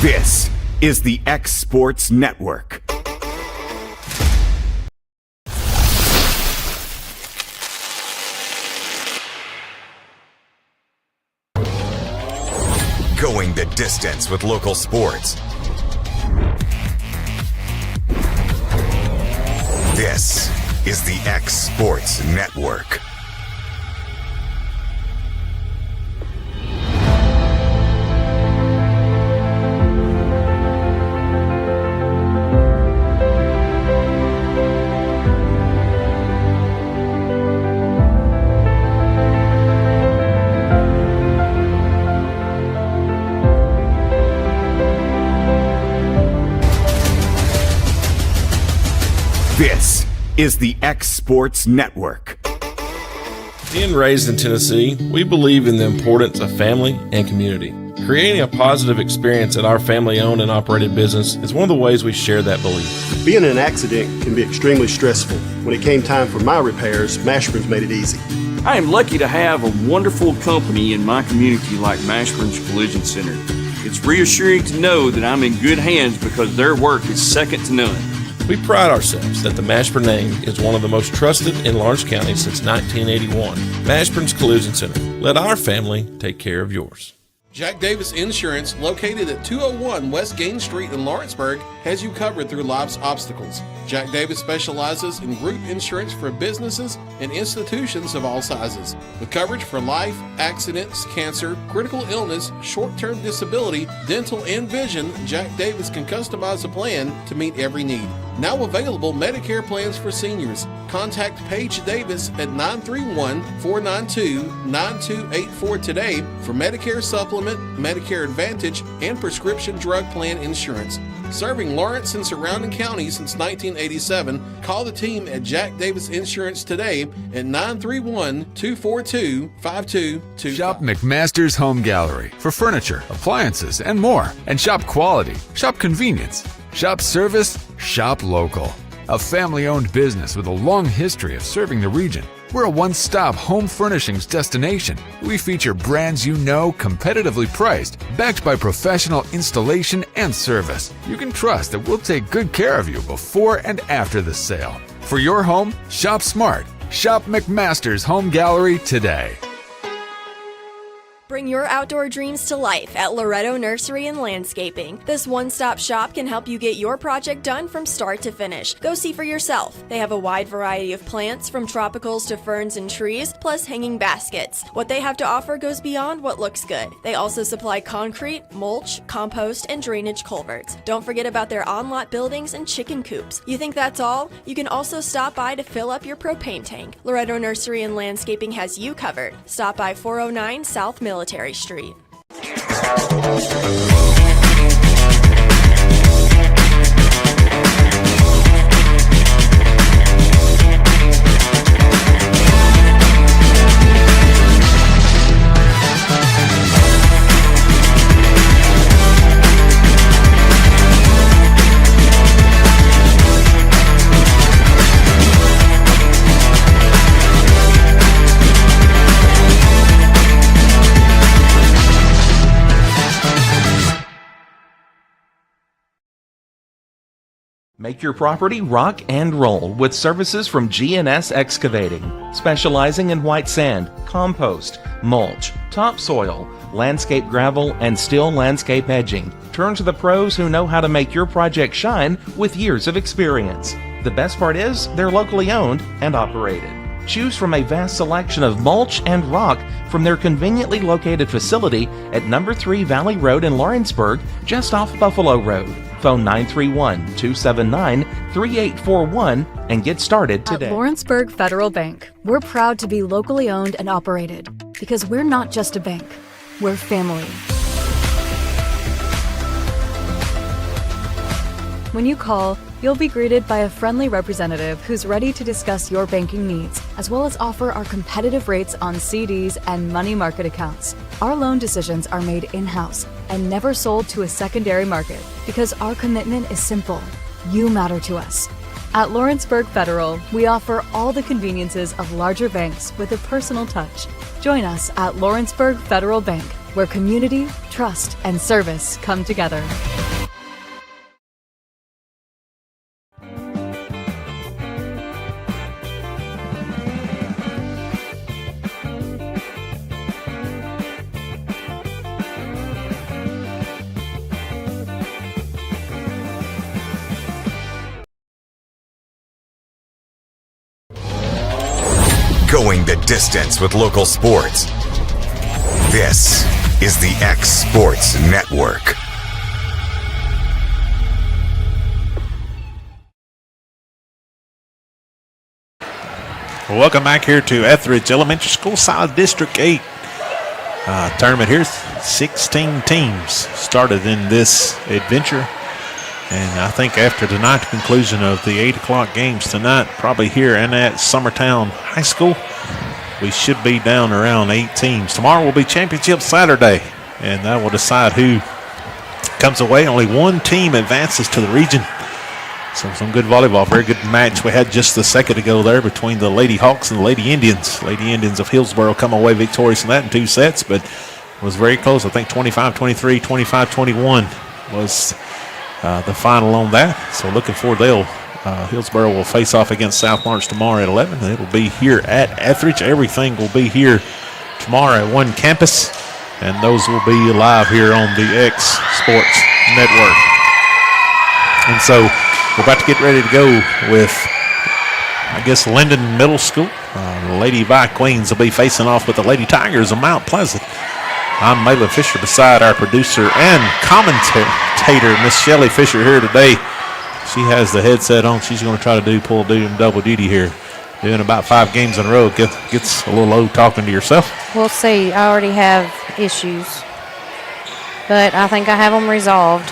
This is the X Sports Network. Going the distance with local sports. This is the X Sports Network. This is the X Sports Network. Being raised in Tennessee, we believe in the importance of family and community. Creating a positive experience at our family-owned and operated business is one of the ways we share that belief. Being in an accident can be extremely stressful. When it came time for my repairs, Mashburn's made it easy. I am lucky to have a wonderful company in my community like Mashburn's Collision Center. It's reassuring to know that I'm in good hands because their work is second to none. We pride ourselves that the Mashburn name is one of the most trusted in Lawrence County since 1981. Mashburn's Collision Center. Let our family take care of yours. Jack Davis Insurance, located at 201 West Gain Street in Lawrenceburg, has you covered through life's obstacles. Jack Davis specializes in group insurance for businesses and institutions of all sizes. With coverage for life, accidents, cancer, critical illness, short-term disability, dental, and vision, Jack Davis can customize a plan to meet every need. Now available Medicare plans for seniors. Contact Paige Davis at 931-492-9284 today for Medicare Supplement, Medicare Advantage, and prescription drug plan insurance. Serving Lawrence and surrounding counties since 1987, call the team at Jack Davis Insurance today at 931-242-5225. Shop McMaster's Home Gallery for furniture, appliances, and more. And shop quality, shop convenience, shop service, shop local. A family-owned business with a long history of serving the region. We're a one-stop home furnishings destination. We feature brands you know, competitively priced, backed by professional installation and service. You can trust that we'll take good care of you before and after the sale. For your home, shop smart. Shop McMaster's Home Gallery today. Bring your outdoor dreams to life at Loretto Nursery and Landscaping. This one-stop shop can help you get your project done from start to finish. Go see for yourself. They have a wide variety of plants, from tropicals to ferns and trees, plus hanging baskets. What they have to offer goes beyond what looks good. They also supply concrete, mulch, compost, and drainage culverts. Don't forget about their on-lot buildings and chicken coops. You think that's all? You can also stop by to fill up your propane tank. Loretto Nursery and Landscaping has you covered. Stop by 409 South Military Street. Make your property rock and roll with services from G&S Excavating, specializing in white sand, compost, mulch, topsoil, landscape gravel, and steel landscape edging. Turn to the pros who know how to make your project shine with years of experience. The best part is they're locally owned and operated. Choose from a vast selection of mulch and rock from their conveniently located facility at number 3 Valley Road in Lawrenceburg, just off Buffalo Road. Phone 931-279-3841 and get started today. At Lawrenceburg Federal Bank, we're proud to be locally owned and operated because we're not just a bank, we're family. When you call, you'll be greeted by a friendly representative who's ready to discuss your banking needs, as well as offer our competitive rates on CDs and money market accounts. Our loan decisions are made in-house and never sold to a secondary market because our commitment is simple. You matter to us. At Lawrenceburg Federal, we offer all the conveniences of larger banks with a personal touch. Join us at Lawrenceburg Federal Bank, where community, trust, and service come together. Going the distance with local sports. This is the X Sports Network. Welcome back here to Etheridge Elementary School, South District 8. Tournament here, 16 teams started in this adventure. And I think after tonight's conclusion of the 8 o'clock games tonight, probably here and at Summertown High School, we should be down around 8 teams. Tomorrow will be Championship Saturday, and that will decide who comes away. Only one team advances to the region. So some good volleyball, very good match we had just a second ago there between the Lady Hawks and the Lady Indians. Lady Indians of Hillsboro come away victorious in that in 2 sets, but it was very close. I think 25-23, 25-21 was the final on that. So looking forward, Hillsboro will face off against South Lawrence tomorrow at 11. It will be here at Etheridge. Everything will be here tomorrow at one campus, and those will be live here on the X Sports Network. And so we're about to get ready to go with, I guess, Linden Middle School. The Lady Vi Queens will be facing off with the Lady Tigers of Mount Pleasant. I'm Malin Fisher beside our producer and commentator, Miss Shelley Fisher, here today. She has the headset on. She's going to try to double duty here. Doing about 5 games in a row. Gets a little old talking to yourself. We'll see. I already have issues, but I think I have them resolved.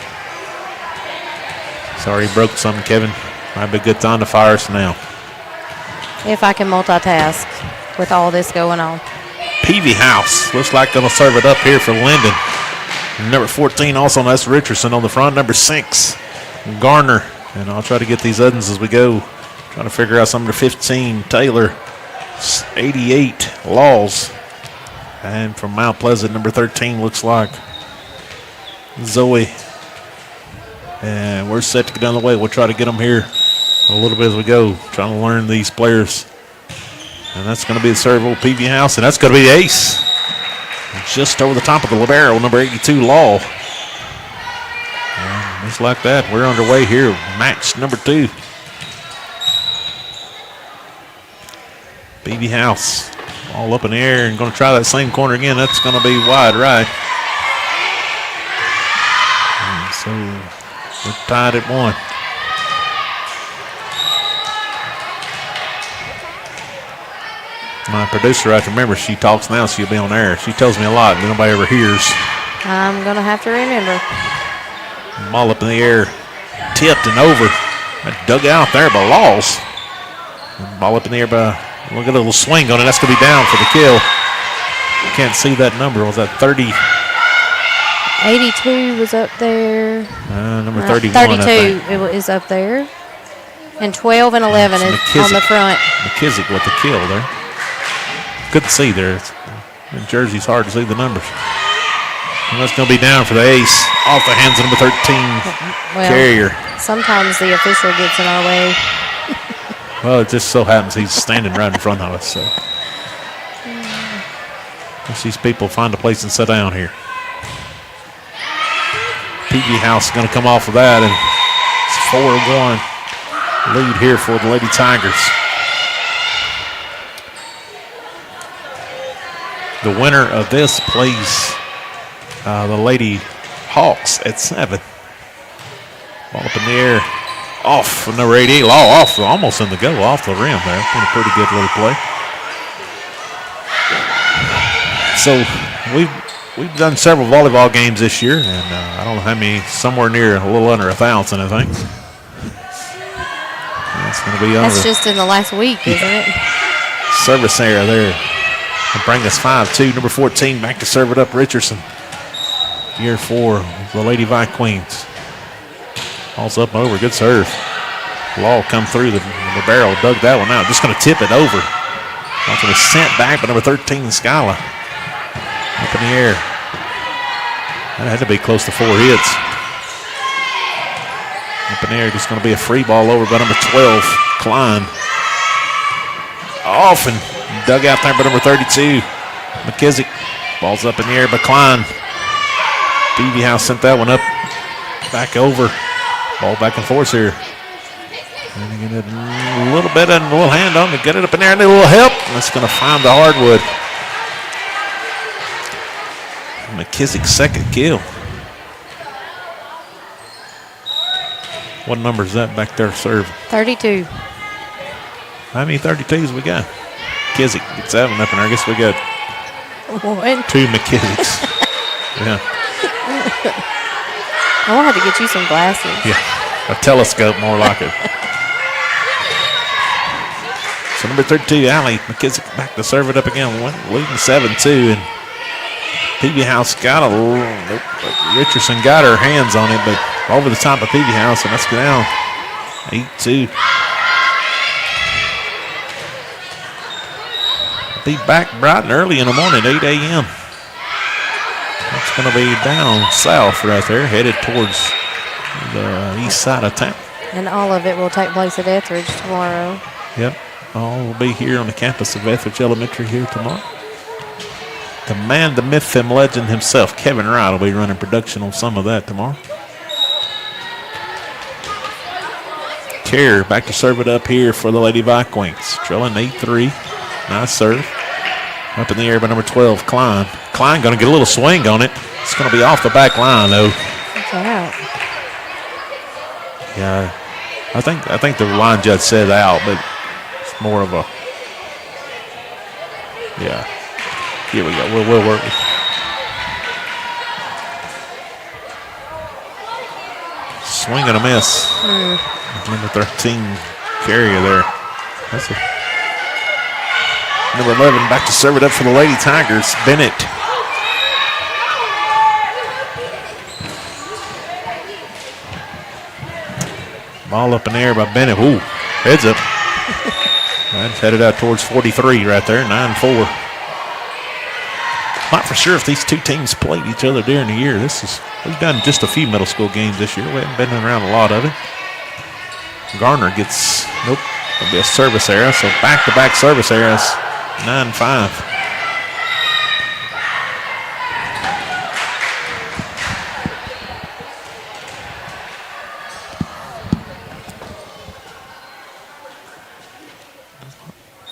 Sorry you broke something, Kevin. Might be a good time to fire us now. If I can multitask with all this going on. Peavy House looks like going to serve it up here for Linden. Number 14 also, that's Richardson on the front. Number 6, Garner. And I'll try to get these others as we go. Trying to figure out some number 15, Taylor. 88, Laws. And from Mount Pleasant, number 13 looks like Zoe. And we're set to get down the way. We'll try to get them here a little bit as we go. Trying to learn these players. And that's going to be the serve of Peavy House, and that's going to be the ace. Just over the top of the libero, number 82, Law. And just like that, we're underway here. Match number 2. Peavy House all up in the air and going to try that same corner again. That's going to be wide right. And so we're tied at 1. My producer, I can remember, she talks now, she'll be on air. She tells me a lot, but nobody ever hears. I'm going to have to remember. Ball up in the air, tipped and over. Dug out there by Laws. Ball up in the air by, look at a little swing on it. That's going to be down for the kill. Can't see that number. Was that 30? 82 was up there. Number 31, 32 it is up there. And 12 and 11 is on the front. McKissick with the kill there. Couldn't see there. In Jersey's hard to see the numbers. And that's going to be down for the ace. Off the hands of number 13, Carrier. Sometimes the official gets in our way. Well, it just so happens he's standing right in front of us. So these people find a place and sit down here. Peavy House is going to come off of that, and it's 4-1 lead here for the Lady Tigers. The winner of this plays the Lady Hawks at 7. Ball up in the air. Off from number 88. Law off, almost in the go, off the rim there. Been a pretty good little play. So we've done several volleyball games this year, and I don't know how many, somewhere near a little under 1,000, I think. That's going to be under. That's just in the last week, isn't it? Service area there. And bring us 5-2. Number 14 back to serve it up, Richardson. Year 4, the Lady Vi Queens. Ball's up and over. Good serve. Law come through the barrel, dug that one out. Just going to tip it over. It's going to be sent back by number 13, Skyla. Up in the air. That had to be close to 4 hits. Up in the air, just going to be a free ball over by number 12, Klein. Off and dug out there by number 32, McKissick. Ball's up in the air by Klein. Beebe House sent that one up, back over. Ball back and forth here. And again, a little bit and a little hand on to get it up in there. And a little help. That's going to find the hardwood. McKissick's second kill. What number is that back there serving? 32. How many 32s we got? McKissick gets that one up in there. I guess we got 2 McKissicks. Yeah. I will have to get you some glasses. Yeah, a telescope more like it. So number 32, Allie McKissick back to serve it up again, leading 7-2. And Peavy House got Richardson got her hands on it, but over the top of Peavy House, and let's go down 8-2. Be back bright and early in the morning, 8 a.m. It's going to be down south right there, headed towards the east side of town. And all of it will take place at Etheridge tomorrow. Yep, all will be here on the campus of Etheridge Elementary here tomorrow. The man, the myth, and legend himself, Kevin Wright, will be running production on some of that tomorrow. Kerr back to serve it up here for the Lady Vikings. Trailing 8-3. Nice serve. Up in the air by number 12, Klein. Klein going to get a little swing on it. It's going to be off the back line, though. Watch out. Yeah, I think the line judge said out, but it's more of a, yeah. Here we go. We'll work. Swing and a miss. Number 13 carrier there. That's a number 11 back to serve it up for the Lady Tigers. Bennett. Ball up in the air by Bennett. Ooh, heads up. That's headed out towards 43 right there. 9-4. Not for sure if these two teams played each other during the year. We've done just a few middle school games this year. We haven't been around a lot of it. Garner gets, nope, it'll be a service error. So back-to-back service errors, 9-5.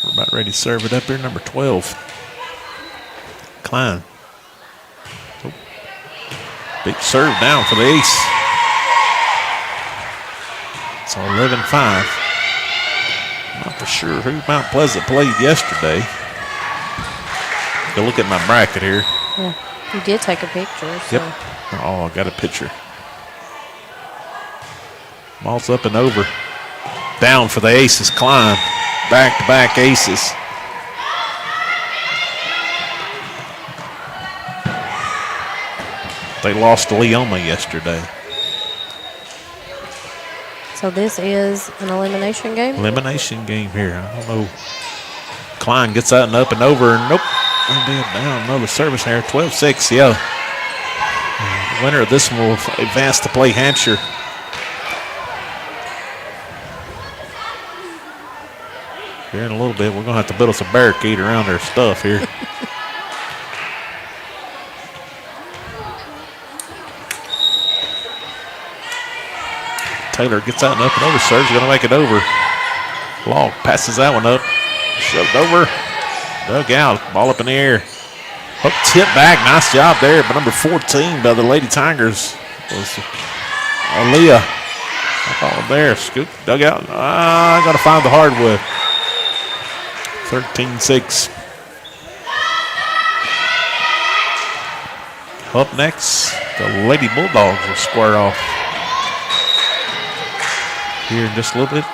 We're about ready to serve it up here, number 12. Klein. Oh. Big serve down for the ace. It's 11-5. Not for sure who Mount Pleasant played yesterday. Go look at my bracket here. Yeah, you did take a picture. So. Yep. Oh, I got a picture. Ball's up and over. Down for the aces, Klein. Back-to-back aces. They lost to Leoma yesterday. So this is an elimination game? Elimination game here. I don't know. Klein gets out and up and over. Nope. Down another service here. 12-6, yeah. The winner of this one will advance to play Hampshire. Here in a little bit, we're going to have to build us a barricade around their stuff here. Taylor gets out and up and over. Serves going to make it over. Long passes that one up. Shoved over. Dug out. Ball up in the air. Hook tip back. Nice job there. But number 14 by the Lady Tigers was Aaliyah. Ball there. Scoop. Dug out. Got to find the hardwood. 13-6. Up next, the Lady Bulldogs will square off here in just a little bit.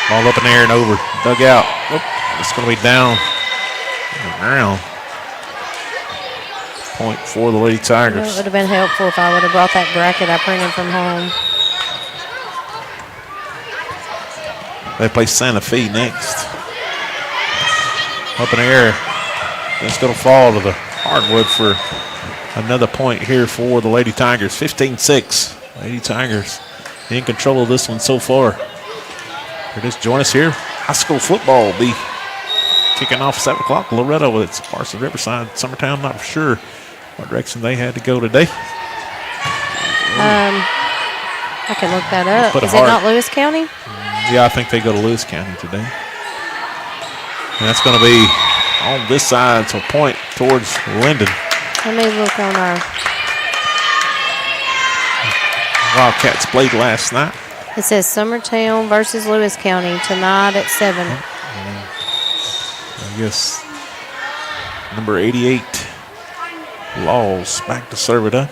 Ball up in the air and over. Dug out. It's going to be down on the ground. Point for the Lady Tigers. It would have been helpful if I would have brought that bracket I printed from home. They play Santa Fe next. Up in the air. It's going to fall to the hardwood for another point here for the Lady Tigers. 15-6. Lady Tigers in control of this one so far. Here, just join us here. High school football will be kicking off 7 o'clock. Loretto with its Parsons Riverside, Summertown. Not for sure what direction they had to go today. I can look that up. Is it not Lewis County? Yeah, I think they go to Lewis County today. And that's going to be on this side, so point towards Linden. Let me look on our Wildcats played last night. It says Summertown versus Lewis County tonight at 7. I guess number 88, Laws, back to serve it up.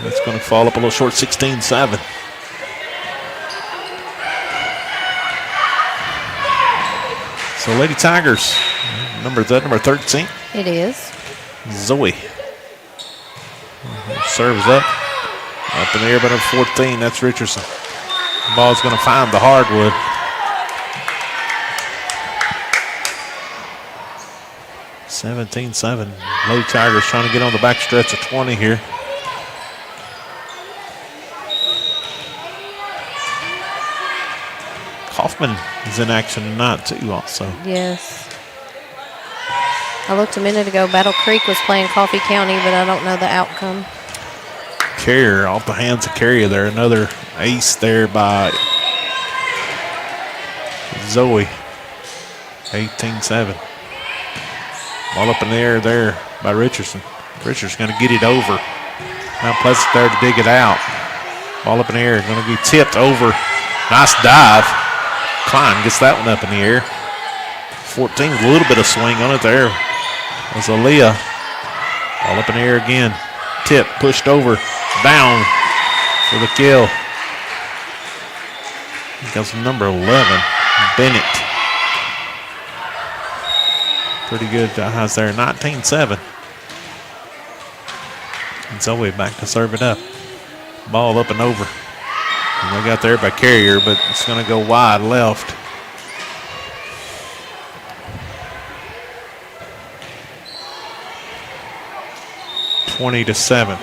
That's going to fall up a little short, 16-7. So Lady Tigers, number 13? It is. Zoe. Serves up in the air by number 14. That's Richardson. The ball's going to find the hardwood. (17-7). Lady Tigers trying to get on the back stretch of 20 here. Kaufman is in action tonight too also. Yes. I looked a minute ago. Battle Creek was playing Coffee County, but I don't know the outcome. Carrier off the hands of Carrier there. Another ace there by Zoe. 18-7. Ball up in the air there by Richardson. Richardson's going to get it over. Now Pleasant there to dig it out. Ball up in the air. Going to be tipped over. Nice dive. Klein gets that one up in the air. 14, a little bit of swing on it there. Was Aaliyah. Ball up in the air again. Tip, pushed over, down for the kill. Goes number 11, Bennett. Pretty good eyes there, 19-7. And Zoe back to serve it up. Ball up and over. And they got there by Carrier, but it's going to go wide left. (20-7).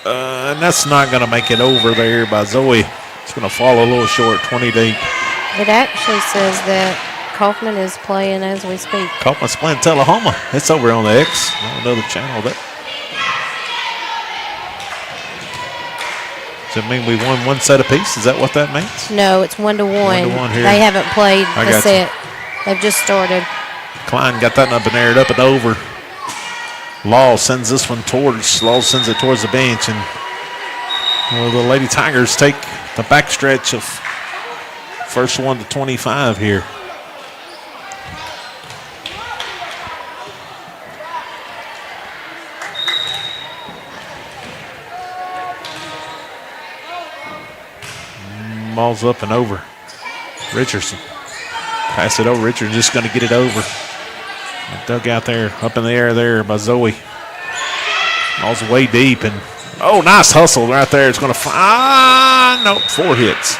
And that's not going to make it over there by Zoe. It's going to fall a little short, 20-8. It actually says that Kaufman is playing as we speak. Kaufman's playing Tullahoma. It's over on the X, on another channel there. Does it mean we won one set apiece? Is that what that means? No, it's 1-1. 1-1 here. They haven't played the set. They've just started. Klein got that up and aired up and over. Law sends this one towards, Law sends it towards the bench, and the Lady Tigers take the backstretch of first one to 25 here. Ball's up and over. Richardson. Pass it over. Richardson just going to get it over. Dug out there, up in the air there by Zoe. Ball's way deep, and nice hustle right there. It's going to find, nope, 4 hits.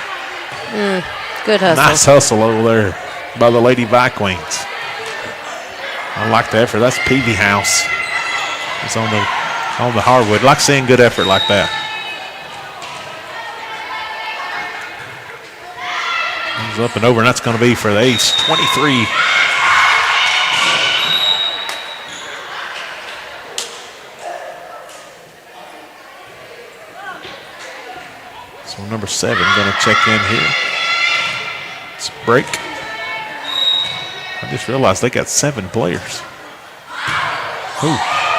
Good hustle. Nice hustle over there by the Lady Vikings. I like the effort. That's Peavy House. It's on the hardwood. Like seeing good effort like that. It's up and over, and that's going to be for the ace. 23. So number 7 going to check in here. It's a break. I just realized they got 7 players.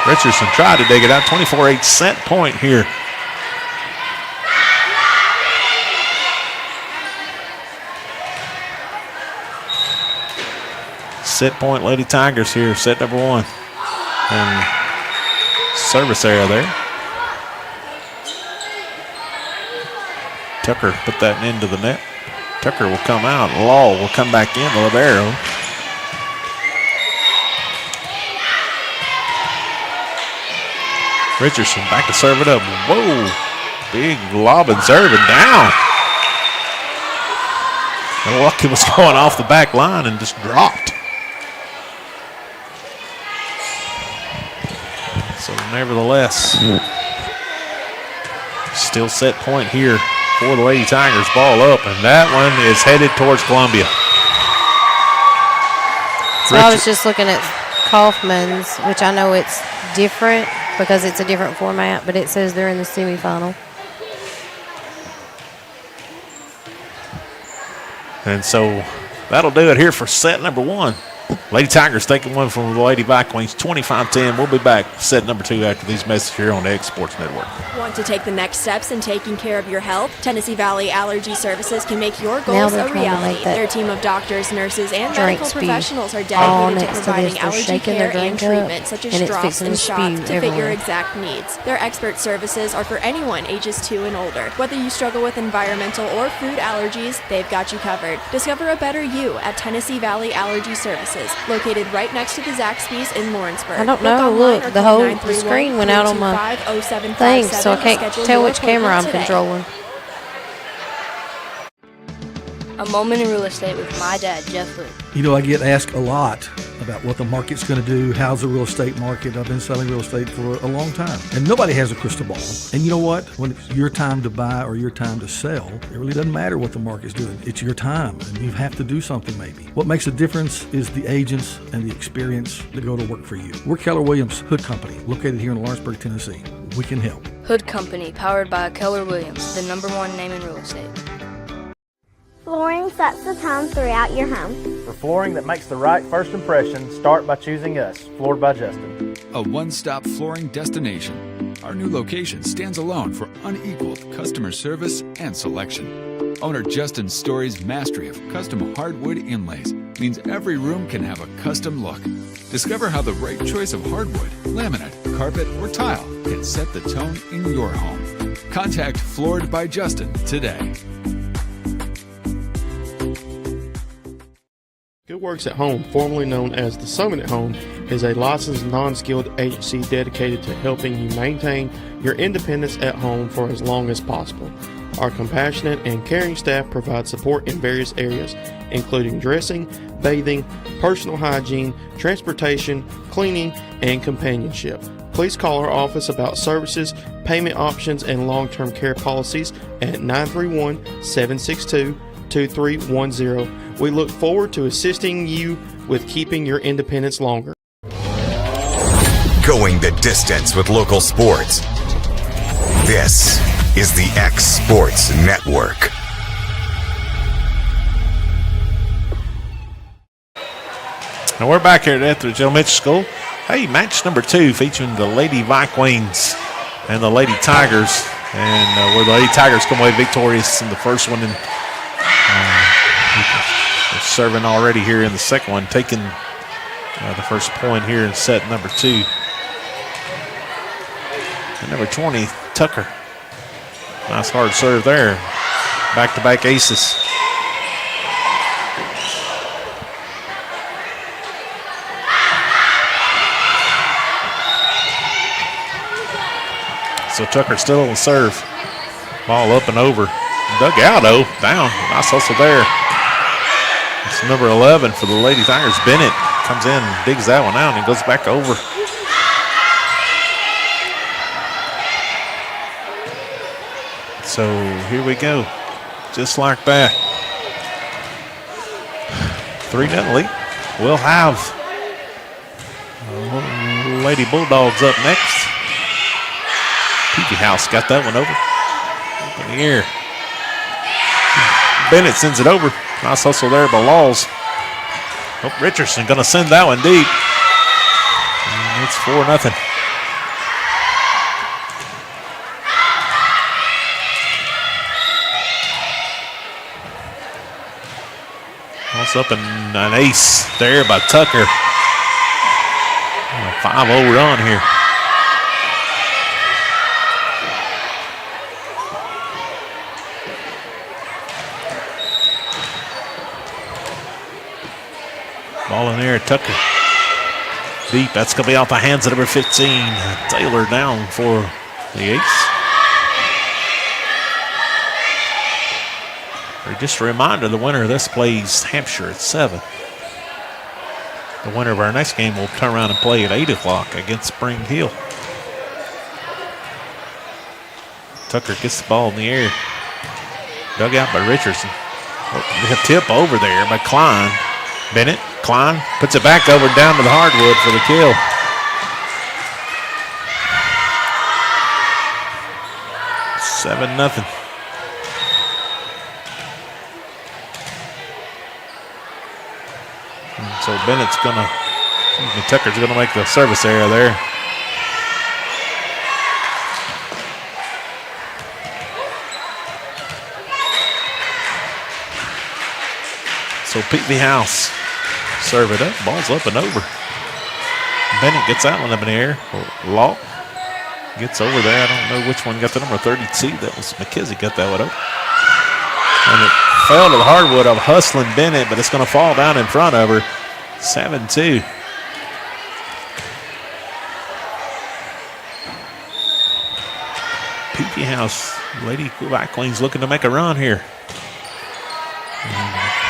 Richardson tried to dig it out. 24-8 set point here. Set point Lady Tigers here, set number 1. And service area there. Tucker put that into the net. Tucker will come out. Law will come back in. The libero. Richardson back to serve it up. Whoa. Big lob and serve it down. Milwaukee was going off the back line and just dropped. So nevertheless, still set point here for the Lady Tigers. Ball up, and that one is headed towards Columbia. So I was just looking at Kaufman's, which I know it's different because it's a different format, but it says they're in the semifinal. And so that'll do it here for set number one. Lady Tigers taking one from the Lady Vikings, 25-10. We'll be back set number two after these messages here on the X Sports Network. Want to take the next steps in taking care of your health? Tennessee Valley Allergy Services can make your goals a reality. Their team of doctors, nurses, and medical professionals are dedicated to providing allergy care and treatment, such as drops and shots, to fit your exact needs. Their expert services are for anyone ages 2 and older. Whether you struggle with environmental or food allergies, they've got you covered. Discover a better you at Tennessee Valley Allergy Services, located right next to the Zaxby's in Lawrenceburg. I don't know. Look, the screen went out on my thing, so I can't tell which camera I'm controlling. A moment in real estate with my dad, Jeff Hood. You know, I get asked a lot about what the market's going to do. How's the real estate market? I've been selling real estate for a long time, and nobody has a crystal ball. And you know what? When it's your time to buy or your time to sell, it really doesn't matter what the market's doing. It's your time, and you have to do something maybe. What makes a difference is the agents and the experience that go to work for you. We're Keller Williams Hood Company, located here in Lawrenceburg, Tennessee. We can help. Hood Company, powered by Keller Williams, the #1 name in real estate. Flooring sets the tone throughout your home. For flooring that makes the right first impression, start by choosing us, Floored by Justin. A one-stop flooring destination. Our new location stands alone for unequaled customer service and selection. Owner Justin Story's mastery of custom hardwood inlays means every room can have a custom look. Discover how the right choice of hardwood, laminate, carpet, or tile can set the tone in your home. Contact Floored by Justin today. Good Works at Home, formerly known as The Summit at Home, is a licensed non-skilled agency dedicated to helping you maintain your independence at home for as long as possible. Our compassionate and caring staff provide support in various areas, including dressing, bathing, personal hygiene, transportation, cleaning, and companionship. Please call our office about services, payment options, and long-term care policies at 931-762-2310. We look forward to assisting you with keeping your independence longer. Going the distance with local sports. This is the X Sports Network. And we're back here at Etheridge Elementary School. Hey, match number 2 featuring the Lady Vikings and the Lady Tigers. And where the Lady Tigers come away victorious in the first one. And they're serving already here in the second one, taking the first point here in set number 2. And number 20, Tucker. Nice hard serve there. Back-to-back aces. So Tucker still on the serve. Ball up and over. Dug out, though. Down. Nice hustle there. It's number 11 for the Lady Tigers. Bennett comes in, digs that one out, and goes back over. So here we go. Just like that. 3-0 lead. We'll have Lady Bulldogs up next. Peavy House got that one over. Up in the air. Bennett sends it over. Nice hustle there by Laws. Oh, Richardson going to send that one deep. And it's 4-0. Toss up and an ace there by Tucker. A 5-0 run here. Ball in there, Tucker. Deep, that's going to be off the hands of number 15. Taylor down for the ace. Just a reminder, the winner of this plays Hampshire at 7. The winner of our next game will turn around and play at 8 o'clock against Spring Hill. Tucker gets the ball in the air. Dug out by Richardson. A tip over there by Klein. Bennett, Klein puts it back over down to the hardwood for the kill. Seven nothing. So Bennett's Tucker's gonna make the service area there. So Peavy House serve it up, ball's up and over. Bennett gets that one up in the air. Law gets over there. I don't know which one got the number 32. That was McKissick got that one up. And it fell to the hardwood of hustling Bennett, but it's going to fall down in front of her. 7-2. Peavy House, Lady Black Queens looking to make a run here.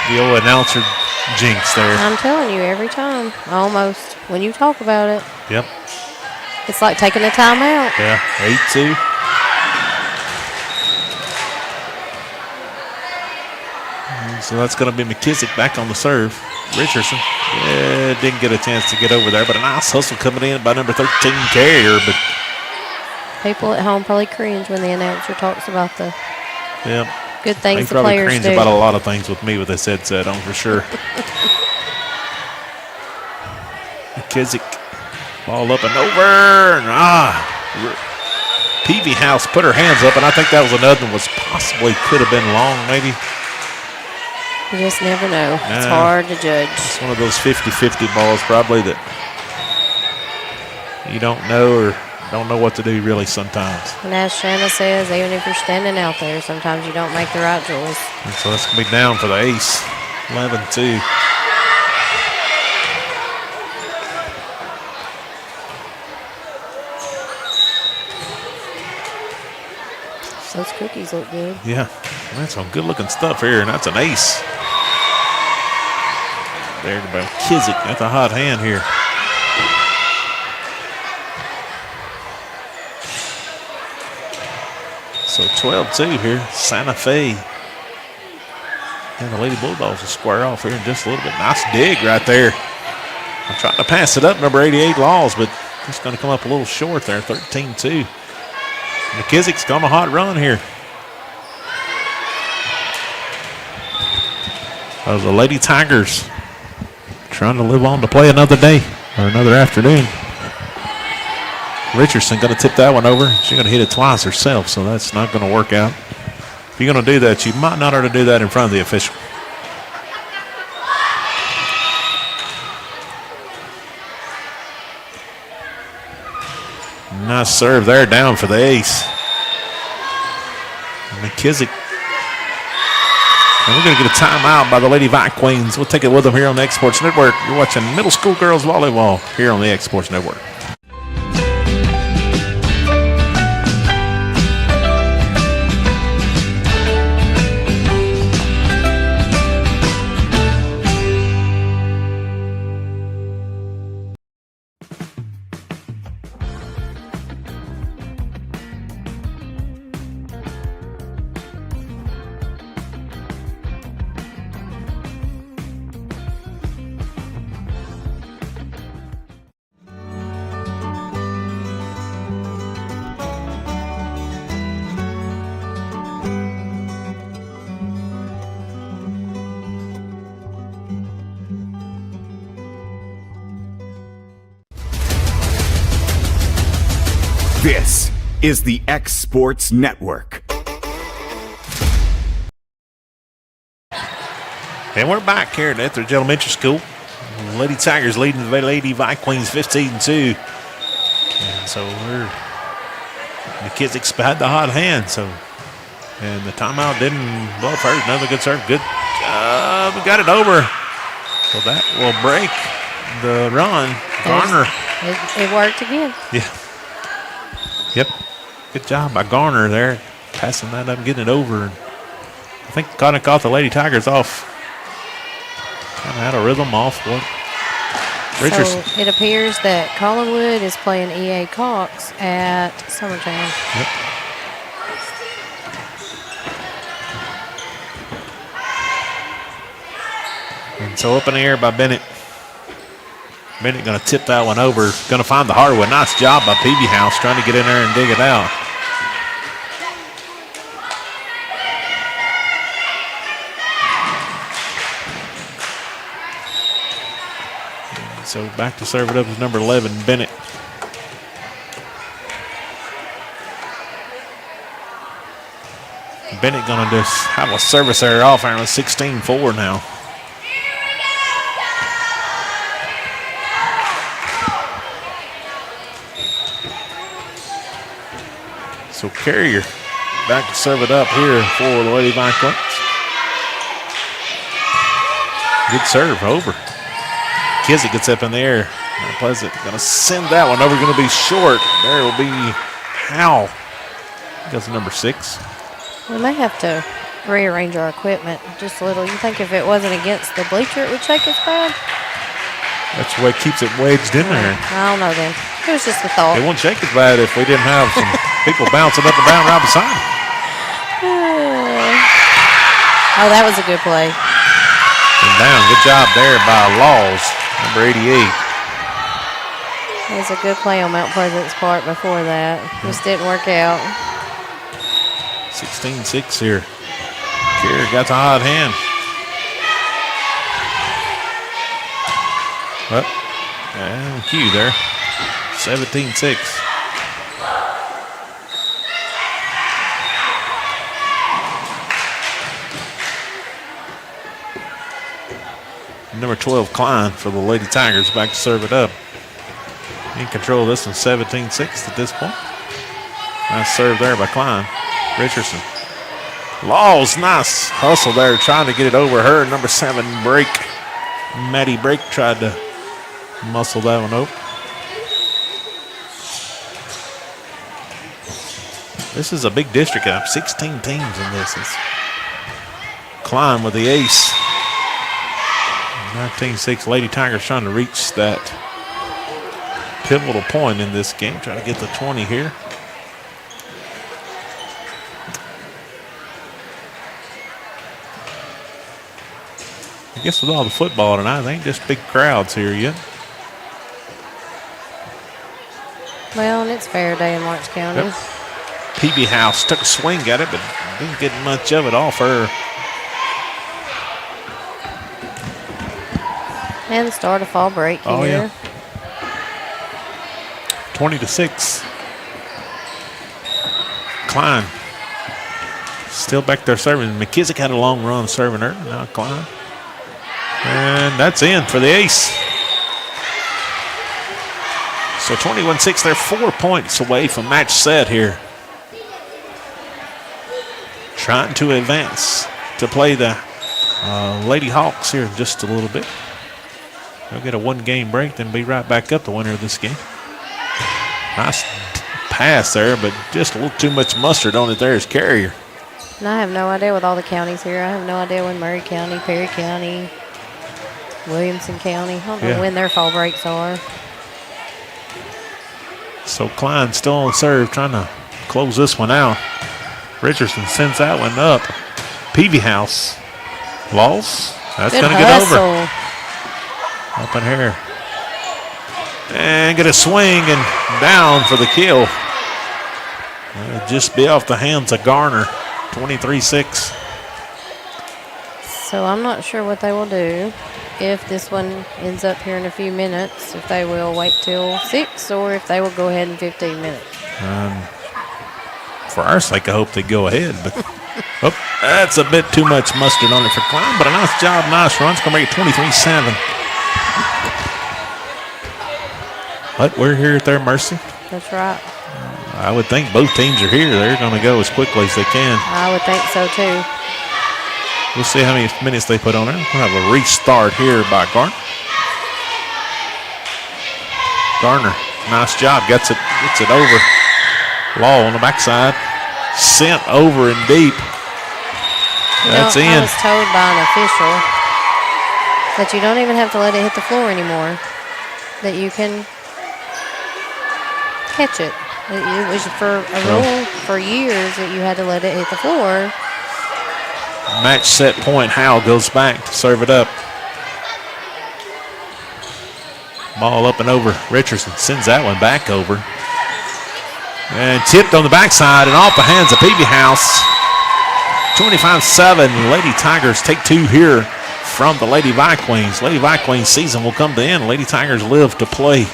The old announcer jinx there. I'm telling you, every time, almost, when you talk about it. Yep. It's like taking a timeout. Yeah, 8-2. So that's going to be McKissick back on the serve. Richardson didn't get a chance to get over there, but a nice hustle coming in by number 13 Carrier. But people at home probably cringe when the announcer talks about the good things the players do. They probably cringe about a lot of things with me with this headset on for sure. McKissick, ball up and over. Peavy House put her hands up, and I think that was another one could have been long maybe. You just never know. It's hard to judge. It's one of those 50-50 balls probably that you don't know or don't know what to do really sometimes. And as Shanna says, even if you're standing out there, sometimes you don't make the right choice. And so that's going to be down for the ace. 11-2. Those cookies look good. Yeah, that's some good-looking stuff here, and that's an ace. There to McKissick. That's a hot hand here. So 12-2 here. Santa Fe. And the Lady Bulldogs will square off here in just a little bit. Nice dig right there. I'm trying to pass it up, number 88 Laws, but just going to come up a little short there, 13-2. McKissick's on a hot run here. The Lady Tigers trying to live on to play another day or another afternoon. Richardson going to tip that one over. She's going to hit it twice herself, so that's not going to work out. If you're going to do that, you might not ought to do that in front of the official. Nice serve there, down for the ace. McKissick. And we're going to get a timeout by the Lady Vi Queens. We'll take it with them here on the X Sports Network. You're watching middle school girls volleyball here on the X Sports Network. This is the X Sports Network. And we're back here at Etheridge Elementary School. Lady Tigers leading the Lady Vi Queens 15-2. And so McKissick's had the hot hand. And the timeout didn't blow up hers. Another good serve. Good job. We got it over. So that will break the run. Garner. It worked again. Yeah. Yep. Good job by Garner there. Passing that up, getting it over. I think kind of caught the Lady Tigers off. Kind of had a rhythm off what Richardson. So it appears that Collinwood is playing EA Cox at Summertown. Yep. And so up in the air by Bennett. Bennett going to tip that one over. Going to find the hardwood. Nice job by Peavy House trying to get in there and dig it out. And so back to serve it up is number 11, Bennett. Bennett going to just have a service error off there with 16-4 now. So Carrier back to serve it up here for the Lady Vikings. Good serve over. Kizik gets up in the air. Pleasant going to send that one over. Going to be short. There will be Howell. That's number 6. We may have to rearrange our equipment just a little. You think if it wasn't against the bleacher, it would shake as bad? That's what keeps it wedged in there. I don't know then. It was just a thought. It won't shake as bad if we didn't have some people bouncing up and down right beside it. Oh, that was a good play. And down. Good job there by Laws, number 88. It was a good play on Mount Pleasant's part before that. Just didn't work out. 16-6 here. Carrier got the hot hand. Well, and cue there. 17-6. Number 12, Klein for the Lady Tigers, back to serve it up. In control of this one, 17-6 at this point. Nice serve there by Klein. Richardson. Laws, nice hustle there, trying to get it over her. Number 7, Break. Maddie Break tried to muscle that one over. This is a big district. I have 16 teams in this. It's Klein with the ace. 19-6 Lady Tigers trying to reach that pivotal point in this game. Trying to get the 20 here. I guess with all the football tonight, they ain't just big crowds here yet. Well, and it's fair day in Lawrence County. Yep. PB House took a swing at it, but didn't get much of it off her. And start a fall break here. Oh, yeah. 20-6. Klein still back there serving. McKissick had a long run serving her. Now Klein. And that's in for the ace. So 21-6, they're 4 points away from match set here. Trying to advance to play the Lady Hawks here in just a little bit. They'll get a 1-game break, then be right back up the winner of this game. Nice pass there, but just a little too much mustard on it there as Carrier. And I have no idea with all the counties here. I have no idea when Murray County, Perry County, Williamson County. I don't know when their fall breaks are. So Klein still on serve, trying to close this one out. Richardson sends that one up. Peavy House. Laws. That's going to get over. Up in here. And get a swing and down for the kill. It'll just be off the hands of Garner. 23-6. So I'm not sure what they will do if this one ends up here in a few minutes, if they will wait till 6 or if they will go ahead in 15 minutes. For our sake, I hope they go ahead. But that's a bit too much mustard on it for Klein, but a nice job, nice run. It's going to make it 23-7. But we're here at their mercy. That's right. I would think both teams are here. They're going to go as quickly as they can. I would think so, too. We'll see how many minutes they put on it. We'll have a restart here by Garner. Garner, nice job. Gets it over. Law on the backside. Sent over and deep. That's in. I was told by an official that you don't even have to let it hit the floor anymore. That you can catch it. It was for a rule for years that you had to let it hit the floor. Match set point. Howe goes back to serve it up. Ball up and over. Richardson sends that one back over. And tipped on the backside and off the hands of Peavy House. 25-7. Lady Tigers take 2 here from the Lady Vikings. Lady Vikings season will come to end. Lady Tigers live to play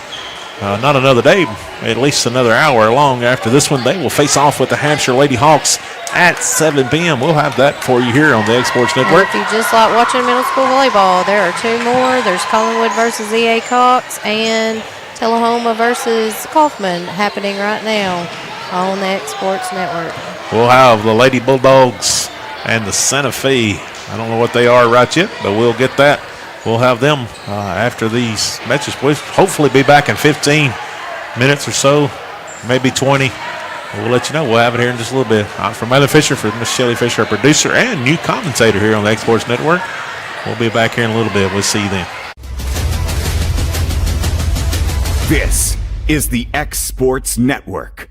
not another day, at least another hour long after this one. They will face off with the Hampshire Lady Hawks at 7 p.m. We'll have that for you here on the X Sports Network. And if you just like watching middle school volleyball, there are 2 more. There's Collingwood versus EA Cox and Tullahoma versus Kaufman happening right now on the X Sports Network. We'll have the Lady Bulldogs and the Santa Fe. I don't know what they are right yet, but we'll get that. We'll have them after these matches. We'll hopefully be back in 15 minutes or so, maybe 20. We'll let you know. We'll have it here in just a little bit. From Heather Fisher, for Miss Shelley Fisher, our producer and new commentator here on the X Sports Network. We'll be back here in a little bit. We'll see you then. This is the X Sports Network.